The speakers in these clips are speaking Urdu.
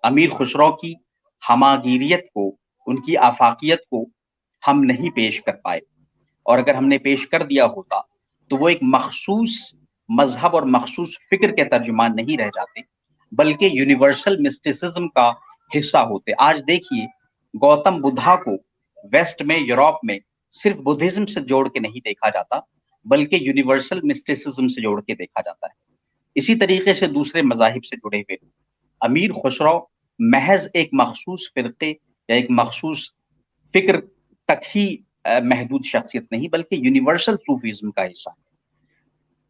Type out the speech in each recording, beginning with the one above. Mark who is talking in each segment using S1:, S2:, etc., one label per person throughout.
S1: امیر خسرو کی ہماگیریت کو، ان کی آفاقیت کو ہم نہیں پیش کر پائے، اور اگر ہم نے پیش کر دیا ہوتا تو وہ ایک مخصوص مذہب اور مخصوص فکر کے ترجمان نہیں رہ جاتے، بلکہ یونیورسل مسٹیسزم کا حصہ ہوتے۔ آج دیکھیے، گوتم بدھا کو ویسٹ میں، یورپ میں صرف بدھزم سے جوڑ کے نہیں دیکھا جاتا، بلکہ یونیورسل مسٹیسزم سے جوڑ کے دیکھا جاتا ہے۔ اسی طریقے سے دوسرے مذاہب سے جڑے ہوئے لوگ، امیر خسرو محض ایک مخصوص فرقے یا ایک مخصوص فکر تک ہی محدود شخصیت نہیں، بلکہ یونیورسل صوفیزم کا حصہ ہے۔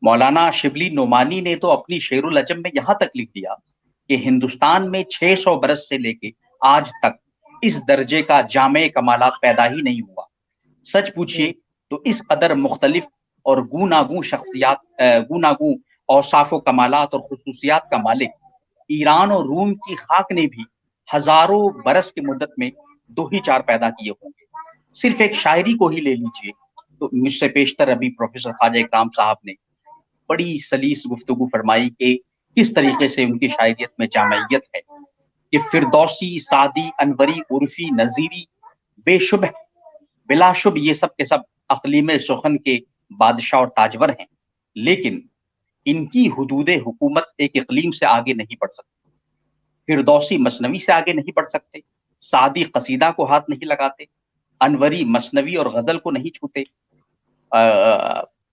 S1: مولانا شبلی نعمانی نے تو اپنی شعر العجم میں یہاں تک لکھ دیا کہ ہندوستان میں 600 برس سے لے کے آج تک اس درجے کا جامع کمالات پیدا ہی نہیں ہوا۔ سچ پوچھئے تو اس قدر مختلف اور گوناگوں شخصیات، گوناگوں اوصاف و کمالات اور خصوصیات کا مالک ایران اور روم کی خاک نے بھی ہزاروں برس کی مدت میں 2 ہی 4 پیدا کیے ہوں گے۔ صرف ایک شاعری کو ہی لے لیجئے تو مجھ سے پیشتر ابھی پروفیسر خواجہ اکرام صاحب نے بڑی سلیس گفتگو فرمائی کہ کس طریقے سے ان کی شاعریت میں جامعیت ہے، کہ فردوسی، سعدی، انوری، عرفی، نظیری بے شبہ، بلا شب یہ سب کے سب اقلیم سخن کے بادشاہ اور تاجور ہیں، لیکن ان کی حدود حکومت ایک اقلیم سے آگے نہیں بڑھ سکتی۔ فردوسی مثنوی سے آگے نہیں بڑھ سکتے، سعدی قصیدہ کو ہاتھ نہیں لگاتے، انوری مثنوی اور غزل کو نہیں چھوتے،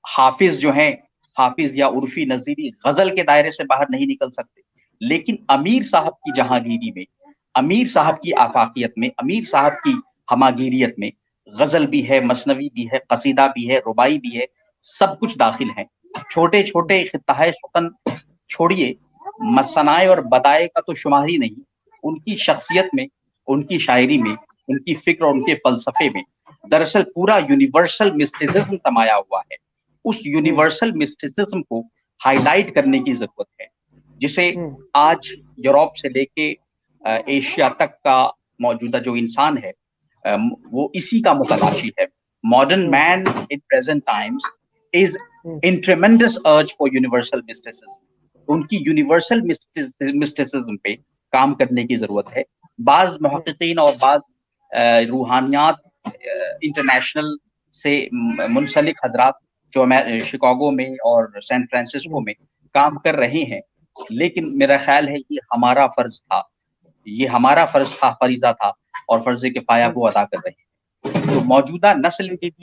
S1: حافظ جو ہیں، حافظ یا عرفی نظیری غزل کے دائرے سے باہر نہیں نکل سکتے۔ لیکن امیر صاحب کی جہانگیری میں، امیر صاحب کی آفاقیت میں، امیر صاحب کی ہماگیریت میں غزل بھی ہے، مثنوی بھی ہے، قصیدہ بھی ہے، ربائی بھی ہے، سب کچھ داخل ہیں۔ چھوٹے چھوٹے خطہ سخن چھوڑیے، مثنائے اور بدائے کا تو شمار ہی نہیں، ان کی شخصیت میں، ان کی شاعری میں، ان کی فکر اور ان کے فلسفے میں دراصل پورا یونیورسل مسٹیسزم سمایا ہوا ہے۔ اس یونیورسل مسٹیسزم کو ہائی لائٹ کرنے کی ضرورت ہے، جسے آج یورپ سے لے کے ایشیا تک کا موجودہ جو انسان ہے وہ اسی کا متلاشی ہے۔ Modern man in present times is an tremendous urge for universal mysticism. ان کی یونیورسل مسٹیسزم پہ کام کرنے کی ضرورت ہے۔ بعض محققین اور بعض روحانیات انٹرنیشنل سے منسلک حضرات جو شکاگو میں اور سین فرانسسکو میں کام کر رہے ہیں، لیکن میرا خیال ہے یہ ہمارا فرض تھا، یہ ہمارا فرض تھا، فریضہ تھا، اور فرض کفایہ وہ ادا کر رہے ہیں۔ تو موجودہ نسل کے